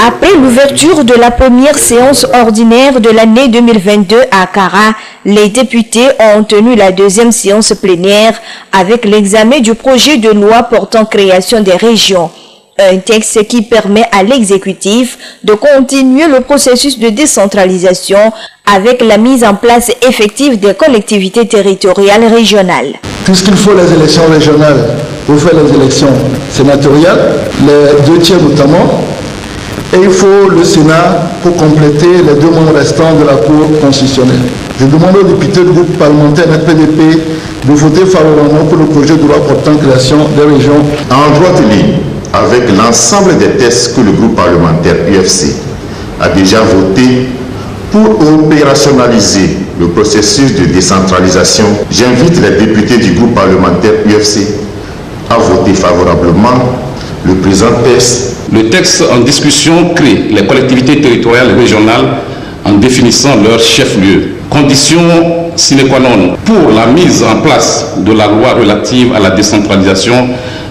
Après l'ouverture de la première séance ordinaire de l'année 2022 à Kara, les députés ont tenu la deuxième séance plénière avec l'examen du projet de loi portant création des régions. Un texte qui permet à l'exécutif de continuer le processus de décentralisation avec la mise en place effective des collectivités territoriales régionales. Puisqu'il faut les élections régionales pour faire les élections sénatoriales, les 2 tiers notamment, et il faut le Sénat pour compléter les 2 membres restants de la Cour constitutionnelle. Je demande aux députés du groupe parlementaire PDP de voter favorablement pour le projet de loi portant création des régions. En droite ligne avec l'ensemble des textes que le groupe parlementaire UFC a déjà voté pour opérationnaliser le processus de décentralisation, j'invite les députés du groupe parlementaire UFC à voter favorablement le présent texte. Le texte en discussion crée les collectivités territoriales et régionales en définissant leur chef-lieu. Condition sine qua non pour la mise en place de la loi relative à la décentralisation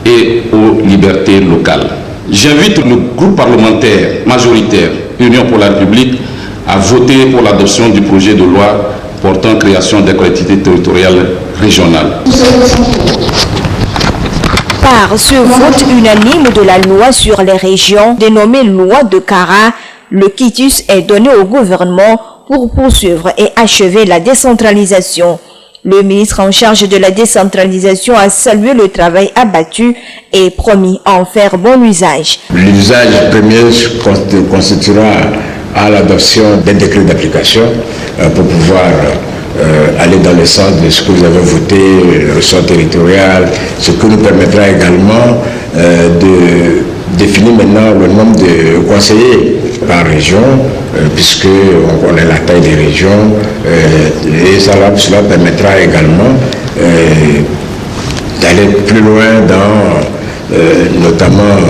et aux libertés locales. J'invite le groupe parlementaire majoritaire Union pour la République à voter pour l'adoption du projet de loi portant création des collectivités territoriales régionales. Par ce vote unanime de la loi sur les régions, dénommée loi de Kara, le quitus est donné au gouvernement pour poursuivre et achever la décentralisation. Le ministre en charge de la décentralisation a salué le travail abattu et promis en faire bon usage. L'usage premier constituera à l'adoption des décrets d'application pour pouvoir aller dans le sens de ce que vous avez voté, le ressort territorial, ce qui nous permettra également de définir maintenant le nombre de conseillers par région, puisque on connaît la taille des régions, et cela permettra également d'aller plus loin dans notamment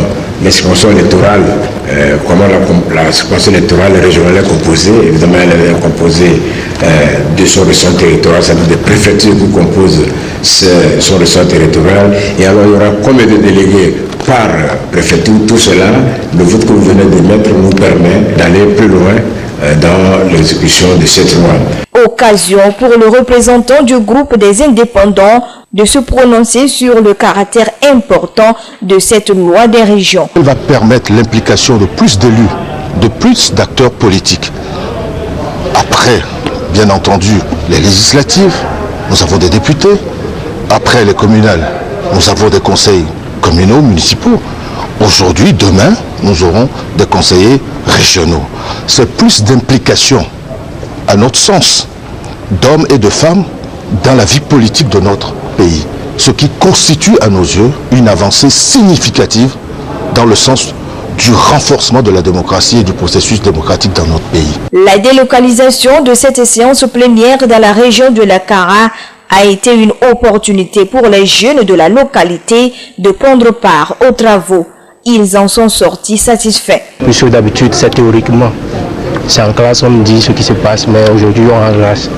les circonscriptions électorales, comment la circonscription électorale régionale est composée. Évidemment, elle est composée de son ressort territorial, c'est-à-dire des préfectures qui composent son ressort territorial. Et alors, il y aura combien de délégués par préfecture? Tout cela, le vote que vous venez de mettre nous permet d'aller plus loin dans l'exécution de cette loi. Occasion pour le représentant du groupe des indépendants de se prononcer sur le caractère important de cette loi des régions. Elle va permettre l'implication de plus d'élus, de plus d'acteurs politiques. Après, bien entendu, les législatives, nous avons des députés. Après les communales, nous avons des conseils communaux, municipaux. Aujourd'hui, demain, nous aurons des conseillers régionaux. C'est plus d'implication, à notre sens, d'hommes et de femmes dans la vie politique de notre pays. Ce qui constitue à nos yeux une avancée significative dans le sens du renforcement de la démocratie et du processus démocratique dans notre pays. La délocalisation de cette séance plénière dans la région de la Kara a été une opportunité pour les jeunes de la localité de prendre part aux travaux. Ils en sont sortis satisfaits. Puisque d'habitude, c'est théoriquement. C'est en classe, on me dit ce qui se passe, mais aujourd'hui, on est en classe.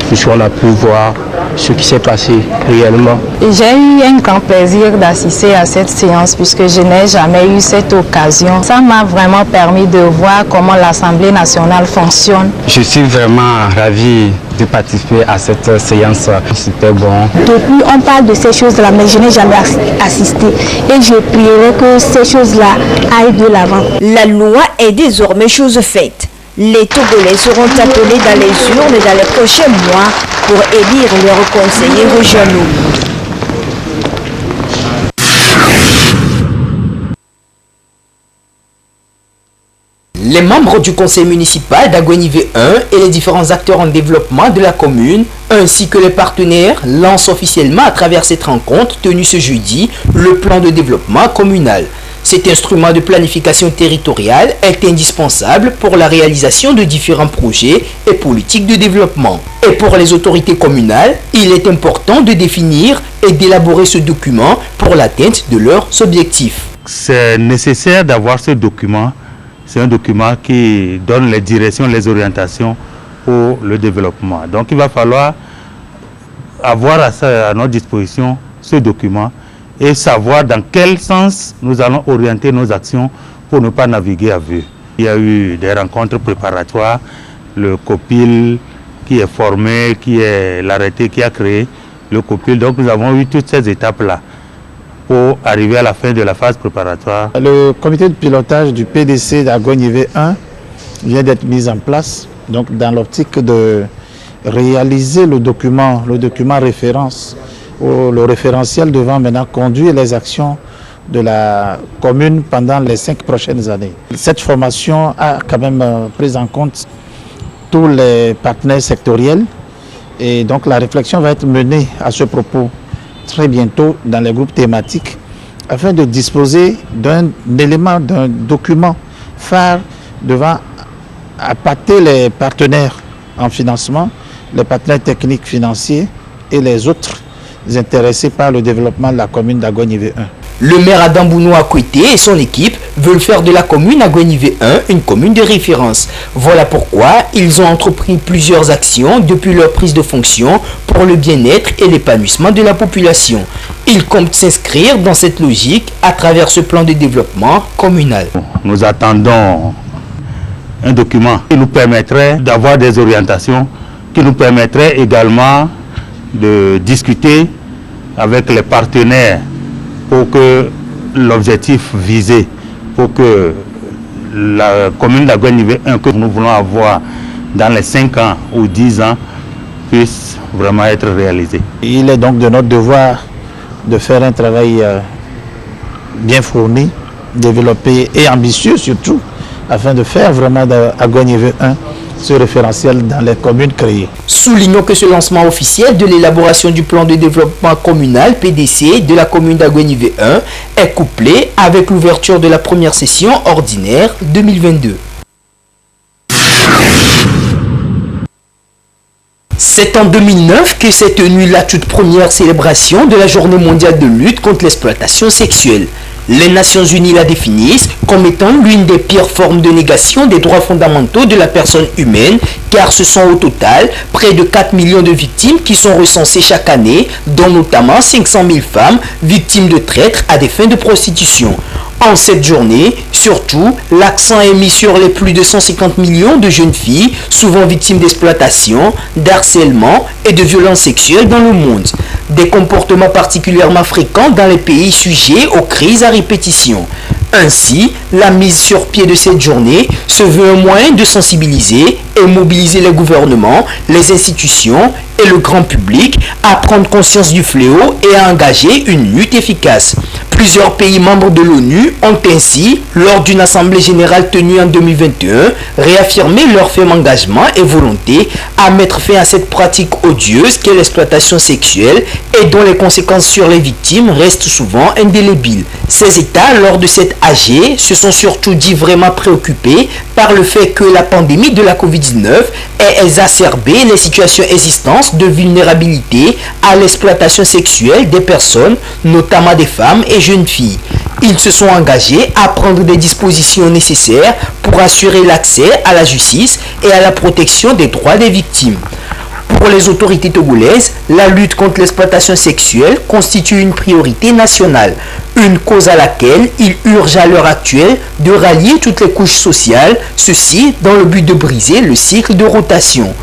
Puisqu'on a pu voir ce qui s'est passé réellement. J'ai eu un grand plaisir d'assister à cette séance puisque je n'ai jamais eu cette occasion. Ça m'a vraiment permis de voir comment l'Assemblée nationale fonctionne. Je suis vraiment ravi de participer à cette séance. C'était bon. Depuis, on parle de ces choses-là, mais je n'ai jamais assisté. Et je prierai que ces choses-là aillent de l'avant. La loi est désormais chose faite. Les Togolais seront appelés dans les urnes dans les prochains mois pour élire leurs conseillers régionaux. Les membres du conseil municipal d'Agonivé 1 et les différents acteurs en développement de la commune, ainsi que les partenaires, lancent officiellement à travers cette rencontre tenue ce jeudi le plan de développement communal. Cet instrument de planification territoriale est indispensable pour la réalisation de différents projets et politiques de développement. Et pour les autorités communales, il est important de définir et d'élaborer ce document pour l'atteinte de leurs objectifs. C'est nécessaire d'avoir ce document. C'est un document qui donne les directions, les orientations pour le développement. Donc il va falloir avoir à notre disposition ce document et savoir dans quel sens nous allons orienter nos actions pour ne pas naviguer à vue. Il y a eu des rencontres préparatoires, le COPIL qui est formé, qui est l'arrêté qui a créé le COPIL. Donc nous avons eu toutes ces étapes-là pour arriver à la fin de la phase préparatoire. Le comité de pilotage du PDC d'Agonivé 1 vient d'être mis en place, donc dans l'optique de réaliser le document référence, où le référentiel devant maintenant conduire les actions de la commune pendant les 5 prochaines années. Cette formation a quand même pris en compte tous les partenaires sectoriels et donc la réflexion va être menée à ce propos très bientôt dans les groupes thématiques afin de disposer d'un élément, d'un document phare devant appâter les partenaires en financement, les partenaires techniques financiers et les autres intéressés par le développement de la commune d'Agonivé 1. Le maire Adam Bounou Akwete et son équipe veulent faire de la commune Agonivé 1 une commune de référence. Voilà pourquoi ils ont entrepris plusieurs actions depuis leur prise de fonction pour le bien-être et l'épanouissement de la population. Ils comptent s'inscrire dans cette logique à travers ce plan de développement communal. Nous attendons un document qui nous permettrait d'avoir des orientations, qui nous permettrait également de discuter avec les partenaires pour que l'objectif visé, pour que la commune d'Agonivé 1 que nous voulons avoir dans les 5 ans ou 10 ans puisse vraiment être réalisé. Il est donc de notre devoir de faire un travail bien fourni, développé et ambitieux surtout, afin de faire vraiment d'Agonivé 1 ce référentiel dans les communes créées. Soulignons que ce lancement officiel de l'élaboration du plan de développement communal PDC de la commune d'Agonivé 1 est couplé avec l'ouverture de la première session ordinaire 2022. C'est en 2009 que s'est tenue la toute première célébration de la Journée mondiale de lutte contre l'exploitation sexuelle. Les Nations Unies la définissent comme étant l'une des pires formes de négation des droits fondamentaux de la personne humaine, car ce sont au total près de 4 millions de victimes qui sont recensées chaque année, dont notamment 500 000 femmes victimes de traite à des fins de prostitution. En cette journée, surtout, l'accent est mis sur les plus de 150 millions de jeunes filles, souvent victimes d'exploitation, d'harcèlement et de violences sexuelles dans le monde. Des comportements particulièrement fréquents dans les pays sujets aux crises à répétition. Ainsi, la mise sur pied de cette journée se veut un moyen de sensibiliser et mobiliser les gouvernements, les institutions et le grand public à prendre conscience du fléau et à engager une lutte efficace. Plusieurs pays membres de l'ONU ont ainsi, lors d'une assemblée générale tenue en 2021, réaffirmé leur ferme engagement et volonté à mettre fin à cette pratique odieuse qu'est l'exploitation sexuelle et dont les conséquences sur les victimes restent souvent indélébiles. Ces États, lors de cette AG, se sont surtout dit vraiment préoccupés par le fait que la pandémie de la COVID-19 ait exacerbé les situations existantes de vulnérabilité à l'exploitation sexuelle des personnes, notamment des femmes et jeunes filles. Ils se sont engagés à prendre des dispositions nécessaires pour assurer l'accès à la justice et à la protection des droits des victimes. Pour les autorités togolaises, la lutte contre l'exploitation sexuelle constitue une priorité nationale, une cause à laquelle il urge à l'heure actuelle de rallier toutes les couches sociales, ceci dans le but de briser le cycle de rotation.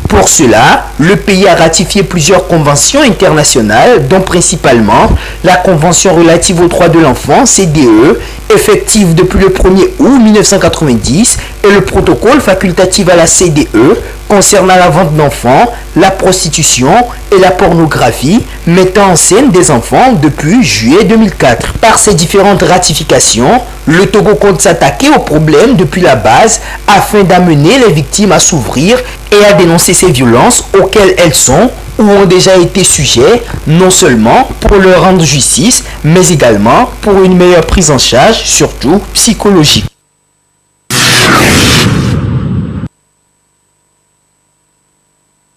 Pour cela, le pays a ratifié plusieurs conventions internationales, dont principalement la Convention relative aux droits de l'enfant, CDE, effective depuis le 1er août 1990, et le protocole facultatif à la CDE concernant la vente d'enfants, la prostitution et la pornographie, mettant en scène des enfants depuis juillet 2004. Par ces différentes ratifications, le Togo compte s'attaquer au problème depuis la base afin d'amener les victimes à s'ouvrir et à dénoncer ces violences auxquelles elles sont ou ont déjà été sujets, non seulement pour leur rendre justice, mais également pour une meilleure prise en charge, surtout psychologique.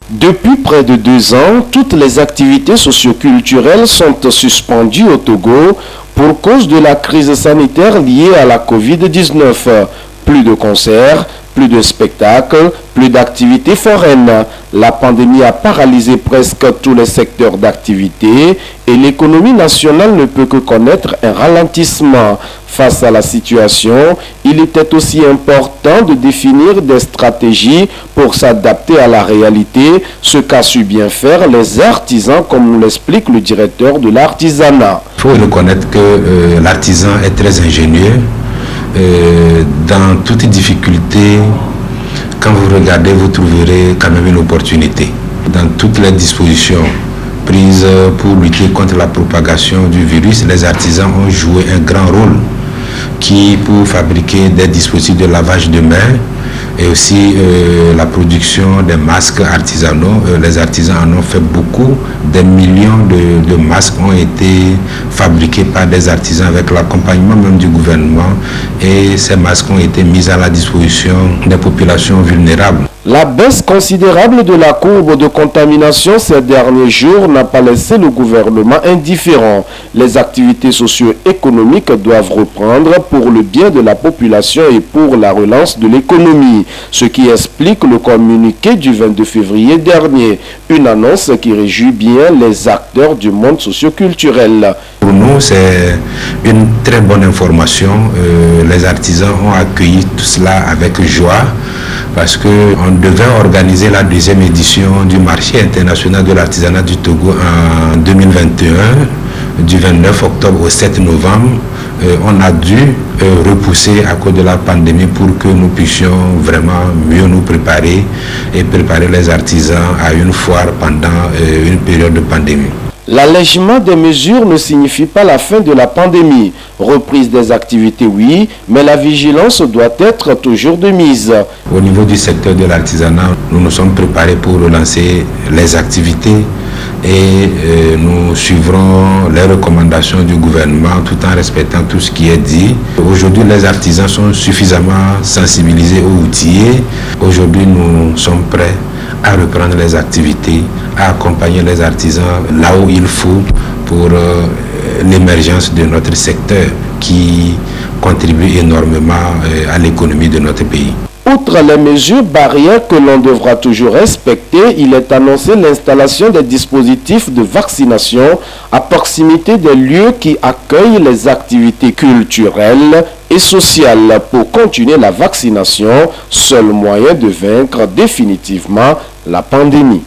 Depuis près de 2 ans, toutes les activités socioculturelles sont suspendues au Togo pour cause de la crise sanitaire liée à la Covid-19. Plus de concerts, Plus de spectacles, plus d'activités foraines. La pandémie a paralysé presque tous les secteurs d'activité et l'économie nationale ne peut que connaître un ralentissement. Face à la situation, il était aussi important de définir des stratégies pour s'adapter à la réalité, ce qu'a su bien faire les artisans, comme nous l'explique le directeur de l'artisanat. Il faut reconnaître que l'artisan est très ingénieux. Dans toute difficulté, quand vous regardez, vous trouverez quand même une opportunité. Dans toutes les dispositions prises pour lutter contre la propagation du virus, les artisans ont joué un grand rôle pour fabriquer des dispositifs de lavage de mains et aussi la production des masques artisanaux. Les artisans en ont fait beaucoup. Des millions de masques ont été fabriqués par des artisans avec l'accompagnement même du gouvernement et ces masques ont été mis à la disposition des populations vulnérables. La baisse considérable de la courbe de contamination ces derniers jours n'a pas laissé le gouvernement indifférent. Les activités socio-économiques doivent reprendre pour le bien de la population et pour la relance de l'économie. Ce qui explique le communiqué du 22 février dernier. Une annonce qui réjouit bien les acteurs du monde socio-culturel. Pour nous, c'est une très bonne information. Les artisans ont accueilli tout cela avec joie parce qu'on devait organiser la deuxième édition du marché international de l'artisanat du Togo en 2021, du 29 octobre au 7 novembre. On a dû repousser à cause de la pandémie pour que nous puissions vraiment mieux nous préparer et préparer les artisans à une foire pendant une période de pandémie. L'allègement des mesures ne signifie pas la fin de la pandémie. Reprise des activités, oui, mais la vigilance doit être toujours de mise. Au niveau du secteur de l'artisanat, nous nous sommes préparés pour relancer les activités et nous suivrons les recommandations du gouvernement tout en respectant tout ce qui est dit. Aujourd'hui, les artisans sont suffisamment sensibilisés ou outillés. Aujourd'hui, nous sommes prêts à reprendre les activités, à accompagner les artisans là où il faut pour l'émergence de notre secteur qui contribue énormément à l'économie de notre pays. Outre les mesures barrières que l'on devra toujours respecter, il est annoncé l'installation des dispositifs de vaccination à proximité des lieux qui accueillent les activités culturelles et sociales. Pour continuer la vaccination, seul moyen de vaincre définitivement la pandémie.